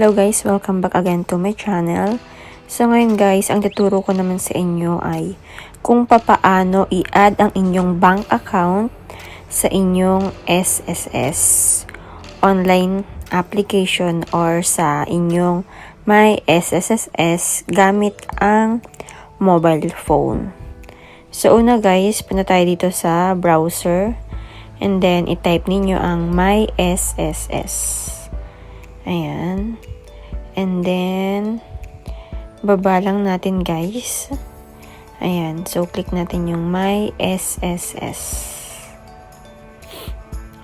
Hello guys, welcome back again to my channel. So ngayon guys, ang tuturo ko naman sa inyo ay kung papaano i-add ang inyong bank account sa inyong SSS online application or sa inyong My.Sss gamit ang mobile phone. So una guys, punta tayo dito sa browser and then i-type ninyo ang My.Sss. Ayan. And then, baba lang natin guys. Ayan. So, click natin yung My.Sss.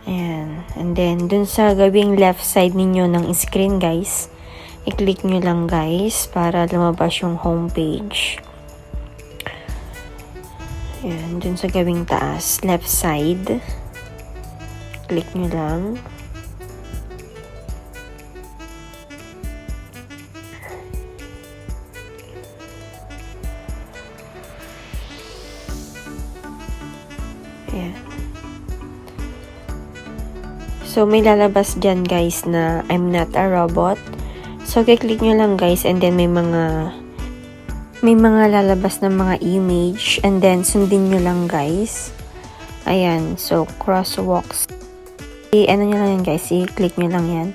Ayan. And then, dun sa gawing left side ninyo ng screen guys, i-click nyo lang guys para lumabas yung homepage. Ayan. Dun sa gawing taas, left side. Click nyo lang. Ayan. So, may lalabas dyan guys na I'm not a robot. So, kiklik nyo lang guys and then may mga lalabas na mga image and then sundin nyo lang guys. Ayan. So, crosswalks. Ano nyo lang yan guys. I-click nyo lang yan.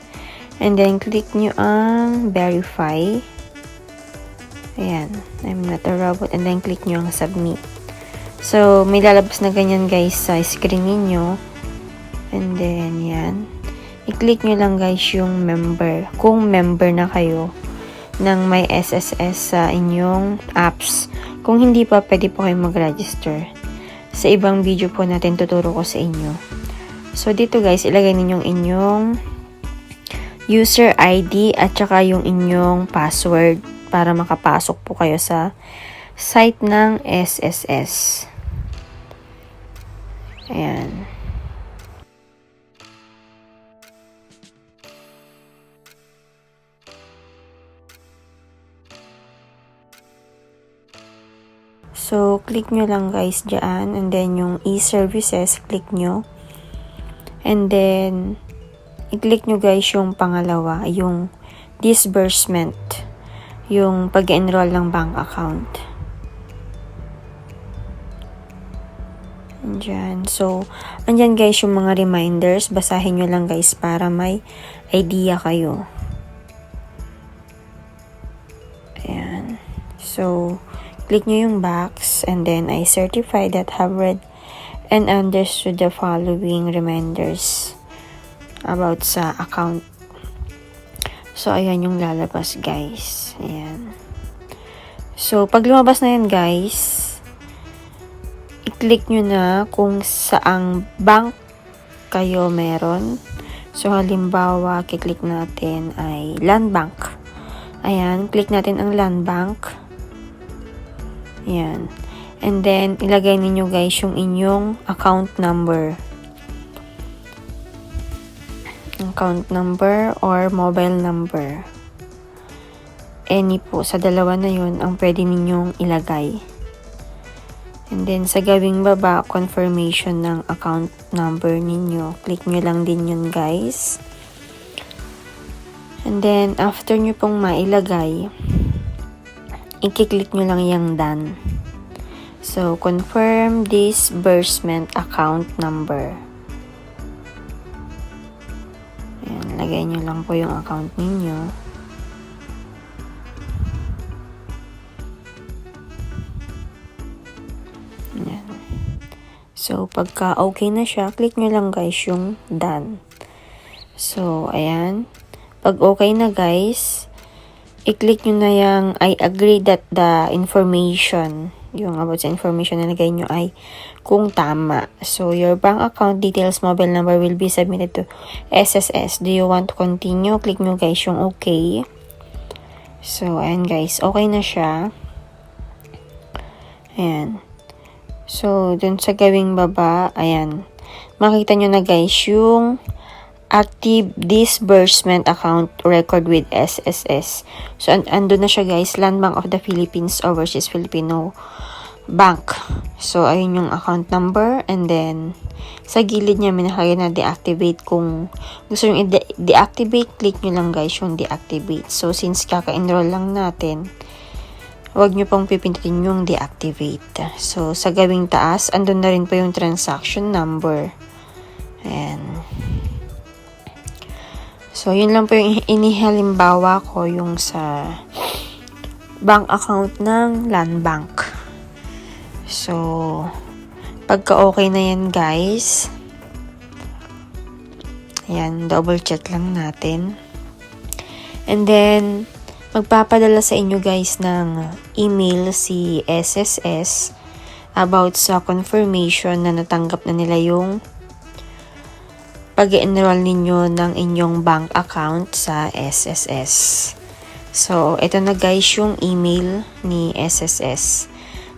And then, click nyo ang verify. Ayan. I'm not a robot. And then, click nyo ang submit. So, may lalabas na ganyan guys sa screen ninyo. And then, yan. I-click nyo lang guys yung member. Kung member na kayo ng My.Sss sa inyong apps. Kung hindi pa, pwede po kayo mag-register. Sa ibang video po natin tuturo ko sa inyo. So, dito guys, ilagay ninyong inyong user ID at saka yung inyong password para makapasok po kayo sa site ng SSS. Ayan. So, click nyo lang guys dyan. And then, yung e-services, click nyo. And then, i-click nyo guys yung pangalawa, yung disbursement. Yung pag-enroll ng bank account. Andyan. So, andyan guys yung mga reminders. Basahin nyo lang guys para may idea kayo. Ayan. So, click nyo yung box and then I certify that have read and understood the following reminders about sa account. So, ayan yung lalabas guys. Ayan. So, pag lumabas na yan guys, i-click nyo na kung saang bank kayo meron. So, halimbawa, kiklik natin ay Land Bank. Ayan, click natin ang Land Bank. Ayan. And then, ilagay ninyo guys yung inyong account number. Account number or mobile number. Any po, sa dalawa na yun, ang pwede ninyong ilagay. And then, sa gawing baba, confirmation ng account number ninyo. Click nyo lang din yun, guys. And then, after nyo pong mailagay, i-click nyo lang yung done. So, confirm disbursement account number. Ayan, lagay nyo lang po yung account ninyo. Ayan. So, pagka okay na siya, click nyo lang guys yung done. So, ayan. Pag okay na guys, i-click nyo na yung I agree that the information, yung about sa information na nagay nyo ay kung tama. So, your bank account details, mobile number will be submitted to SSS. Do you want to continue? Click nyo guys yung okay. So, ayan guys. Okay na siya. Ayan. So, dun sa gawing baba, ayan. Makita nyo na guys yung active disbursement account record with SSS. So, andun na siya guys. Land Bank of the Philippines, Overseas Filipino Bank. So, ayun yung account number. And then, sa gilid niya may nakalagay na deactivate. Kung gusto nyo i-deactivate, click nyo lang guys yung deactivate. So, since kaka-enroll lang natin, huwag nyo pong pipindutin yung deactivate. So, sa gawing taas, andun na rin po yung transaction number. Ayan. So, yun lang po yung inihalimbawa ko yung sa bank account ng Land Bank. So, pagka okay na yan guys, ayan, double check lang natin. And then, magpapadala sa inyo guys ng email si SSS about sa confirmation na natanggap na nila yung pag-enroll ninyo ng inyong bank account sa SSS. So, ito na guys yung email ni SSS.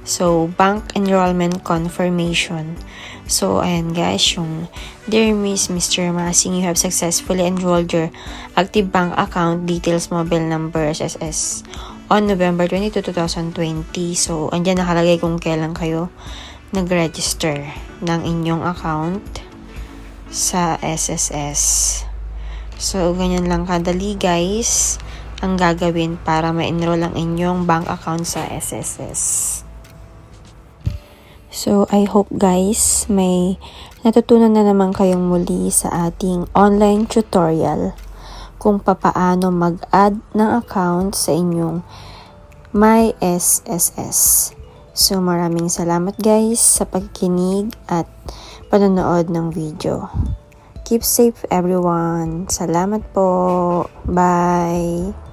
So, bank enrollment confirmation. So, ayan guys, yung Dear Miss Mr. Masing, you have successfully enrolled your active bank account details, mobile number, SSS on November 22, 2020. So, andyan nakalagay kung kailan kayo nag-register ng inyong account sa SSS. So, ganyan lang kadali guys ang gagawin para ma-enroll ang inyong bank account sa SSS. So, I hope guys may natutunan na naman kayong muli sa ating online tutorial kung papaano mag-add ng account sa inyong My.Sss. So, maraming salamat guys sa pagkikinig at panonood ng video. Keep safe everyone. Salamat po. Bye.